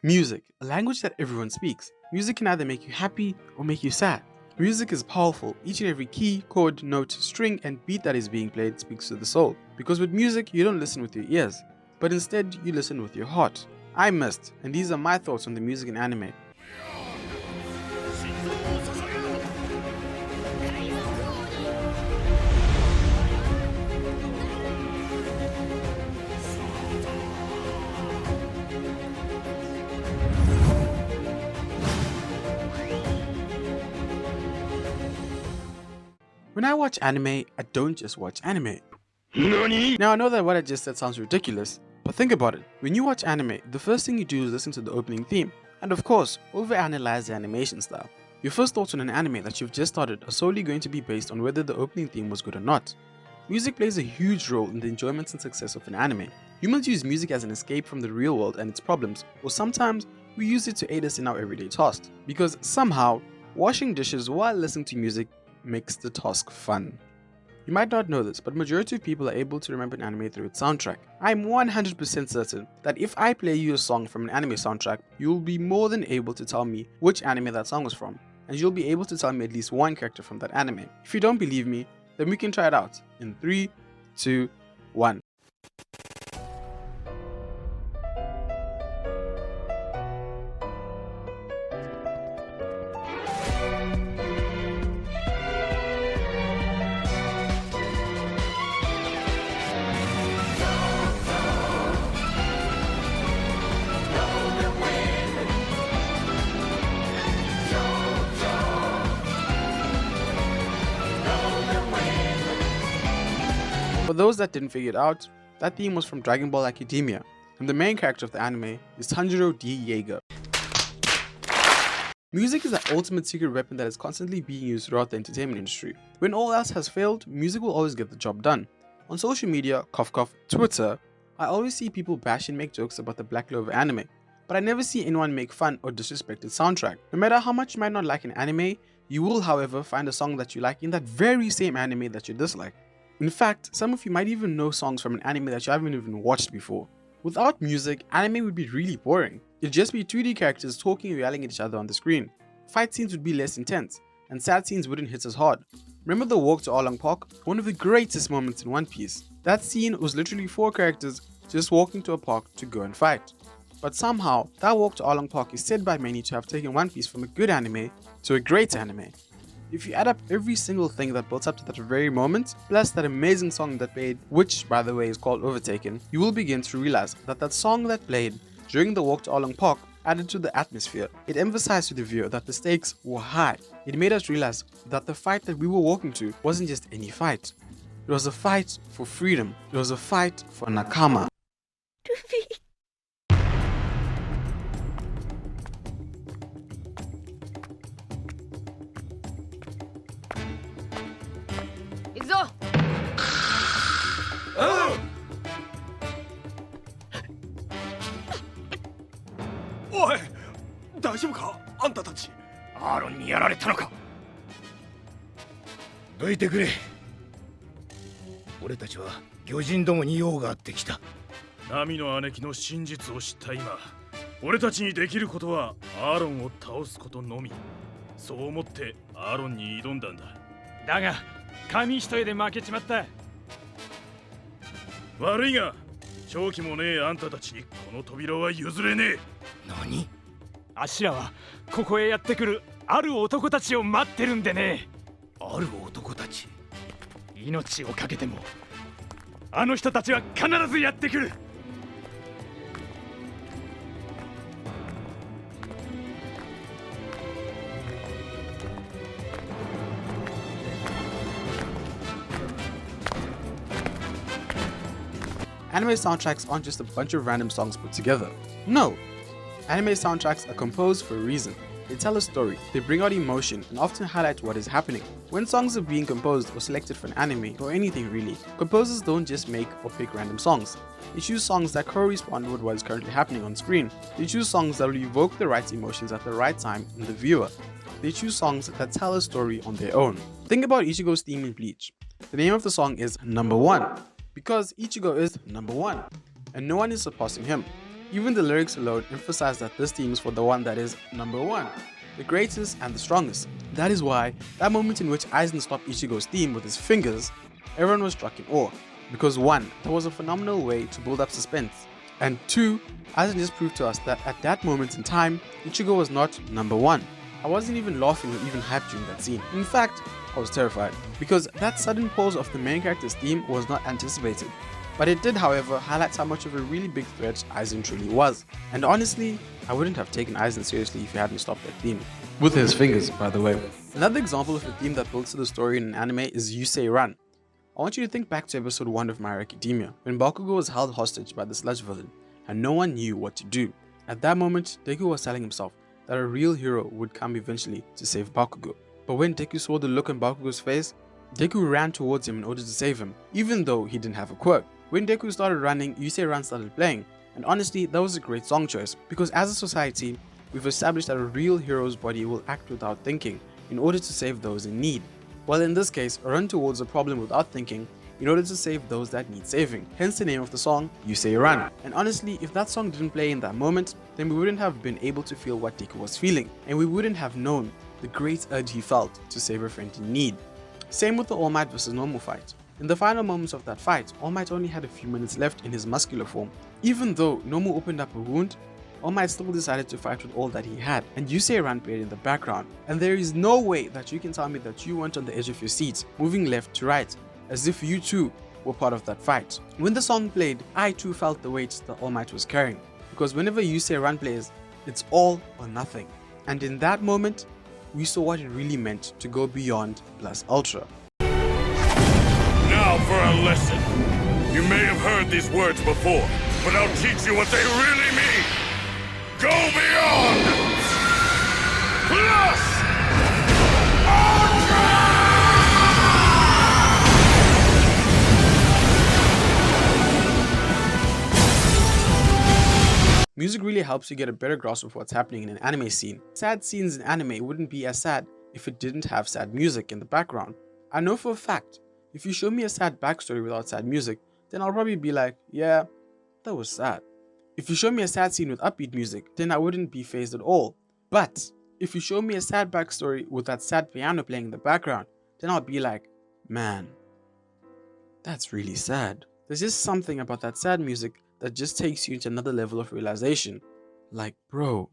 Music, a language that everyone speaks. Music can either make you happy or make you sad. Music is powerful. Each and every key, chord, note, string, and beat that is being played speaks to the soul. Because with music, you don't listen with your ears, but instead you listen with your heart. I missed, and these are my thoughts on the music in anime. When I watch anime, I don't just watch anime. NANI? Now I know that what I just said sounds ridiculous, but think about it. When you watch anime, the first thing you do is listen to the opening theme, and of course, overanalyze the animation style. Your first thoughts on an anime that you've just started are solely going to be based on whether the opening theme was good or not. Music plays a huge role in the enjoyment and success of an anime. Humans use music as an escape from the real world and its problems, or sometimes we use it to aid us in our everyday tasks, because somehow, washing dishes while listening to music makes the task fun. You might not know this, but majority of people are able to remember an anime through its soundtrack. I'm 100% certain that if I play you a song from an anime soundtrack, you'll be more than able to tell me which anime that song was from, and you'll be able to tell me at least one character from that anime. If you don't believe me, then we can try it out in 3, 2, 1. For those that didn't figure it out, that theme was from Dragon Ball Academia, and the main character of the anime is Tanjiro D. Yeager. Music is the ultimate secret weapon that is constantly being used throughout the entertainment industry. When all else has failed, music will always get the job done. On social media, Twitter, I always see people bash and make jokes about the Black Clover anime, but I never see anyone make fun or disrespect its soundtrack. No matter how much you might not like an anime, you will however find a song that you like in that very same anime that you dislike. In fact, some of you might even know songs from an anime that you haven't even watched before. Without music, anime would be really boring. It'd just be 2D characters talking or yelling at each other on the screen. Fight scenes would be less intense, and sad scenes wouldn't hit as hard. Remember the walk to Arlong Park? One of the greatest moments in One Piece. That scene was literally 4 characters just walking to a park to go and fight. But somehow, that walk to Arlong Park is said by many to have taken One Piece from a good anime to a great anime. If you add up every single thing that built up to that very moment, plus that amazing song that played, which by the way is called Overtaken, you will begin to realize that that song that played during the walk to Arlong Park added to the atmosphere. It emphasized to the viewer that the stakes were high. It made us realize that the fight that we were walking to wasn't just any fight. It was a fight for freedom. It was a fight for Nakama. Luffy. 行くぞ。おい、大丈夫か？あんたたち。アーロンにやられたのか？どいてくれ。俺たちは魚人どもに用があってきた。ナミの姉貴の真実を知った今、俺たちにできることはアーロンを倒すことのみ。そう思ってアーロンに挑んだんだ。だが紙一重で負けちまった。悪いが正気もねえあんたたちにこの扉は譲れねえ。何？あしらはここへやってくるある男たちを待ってるんでね。ある男たち？命をかけてもあの人たちは必ずやってくる。Anime soundtracks aren't just a bunch of random songs put together. No! Anime soundtracks are composed for a reason. They tell a story, they bring out emotion, and often highlight what is happening. When songs are being composed or selected for an anime, or anything really, composers don't just make or pick random songs. They choose songs that correspond with what is currently happening on screen. They choose songs that will evoke the right emotions at the right time in the viewer. They choose songs that tell a story on their own. Think about Ichigo's theme in Bleach. The name of the song is Number 1. Because Ichigo is number 1, and no one is surpassing him. Even the lyrics alone emphasize that this theme is for the one that is number one, the greatest and the strongest. That is why, that moment in which Aizen stopped Ichigo's theme with his fingers, everyone was struck in awe. Because 1, that was a phenomenal way to build up suspense, and 2, Aizen just proved to us that at that moment in time, Ichigo was not number one. I wasn't even laughing or even hyped during that scene. In fact, I was terrified, because that sudden pause of the main character's theme was not anticipated. But it did, however, highlight how much of a really big threat Aizen truly was. And honestly, I wouldn't have taken Aizen seriously if he hadn't stopped that theme. With his fingers, by the way. Another example of a theme that builds to the story in an anime is You Say Run. I want you to think back to episode 1 of My Hero Academia, when Bakugo was held hostage by the sludge villain, and no one knew what to do. At that moment, Deku was telling himself that a real hero would come eventually to save Bakugo. But when Deku saw the look on Bakugo's face, Deku ran towards him in order to save him, even though he didn't have a quirk. When Deku started running, You Say Run started playing, and honestly, that was a great song choice, because as a society, we've established that a real hero's body will act without thinking in order to save those in need. Well, in this case, run towards a problem without thinking in order to save those that need saving. Hence the name of the song, You Say Run. And honestly, if that song didn't play in that moment, then we wouldn't have been able to feel what Deku was feeling, and we wouldn't have known the great urge he felt to save a friend in need. Same with the All Might vs Normal fight. In the final moments of that fight, All Might only had a few minutes left in his muscular form. Even though Normal opened up a wound, All Might still decided to fight with all that he had, and You Say Run played in the background. And there is no way that you can tell me that you weren't on the edge of your seat, moving left to right, as if you too were part of that fight. When the song played, I too felt the weight that All Might was carrying, because whenever You Say Run plays, it's all or nothing. And in that moment, we saw what it really meant to go beyond plus ultra. Now for a lesson. You may have heard these words before, but I'll teach you what they really mean. Go beyond! Plus! Ultra! Music really helps you get a better grasp of what's happening in an anime scene. Sad scenes in anime wouldn't be as sad if it didn't have sad music in the background. I know for a fact, if you show me a sad backstory without sad music, then I'll probably be like, yeah, that was sad. If you show me a sad scene with upbeat music, then I wouldn't be fazed at all. But if you show me a sad backstory with that sad piano playing in the background, then I'll be like, man, that's really sad. There's just something about that sad music that just takes you into another level of realization. Like, bro.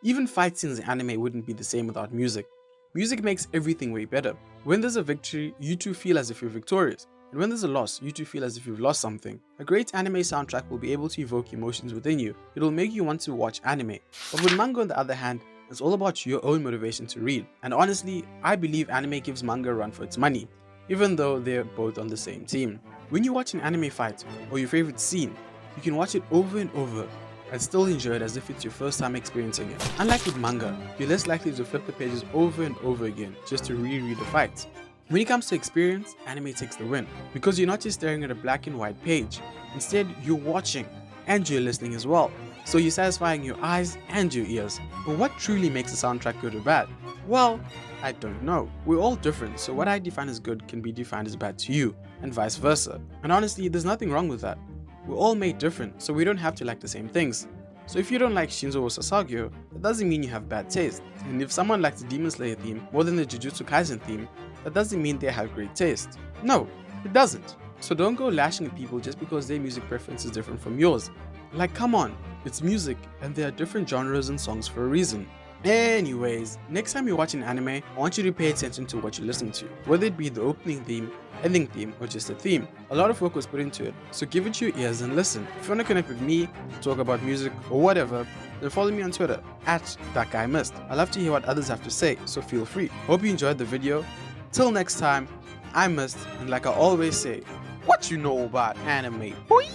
Even fight scenes in anime wouldn't be the same without music. Music makes everything way better. When there's a victory, you too feel as if you're victorious. And when there's a loss, you too feel as if you've lost something. A great anime soundtrack will be able to evoke emotions within you. It'll make you want to watch anime. But with manga on the other hand, it's all about your own motivation to read. And honestly, I believe anime gives manga a run for its money, even though they're both on the same team. When you watch an anime fight, or your favorite scene, you can watch it over and over and still enjoy it as if it's your first time experiencing it. Unlike with manga, you're less likely to flip the pages over and over again just to reread the fights. When it comes to experience, anime takes the win, because you're not just staring at a black and white page. Instead, you're watching and you're listening as well. So you're satisfying your eyes and your ears. But what truly makes a soundtrack good or bad? Well, I don't know. We're all different, so what I define as good can be defined as bad to you, and vice versa. And honestly, there's nothing wrong with that. We're all made different, so we don't have to like the same things. So if you don't like Shinzo or Sasageo, that doesn't mean you have bad taste. And if someone likes the Demon Slayer theme more than the Jujutsu Kaisen theme, that doesn't mean they have great taste. No, it doesn't. So don't go lashing at people just because their music preference is different from yours. Like, come on, it's music and there are different genres and songs for a reason. Anyways, next time you're watching anime, I want you to pay attention to what you're listening to, whether it be the opening theme, ending theme, or just a theme. A lot of work was put into it, so give it your ears and listen. If you want to connect with me, talk about music, or whatever, then follow me on Twitter, @ThatGuyMissed. I love to hear what others have to say, so feel free. Hope you enjoyed the video. Till next time, I'm Mist, and like I always say, what you know about anime, boy?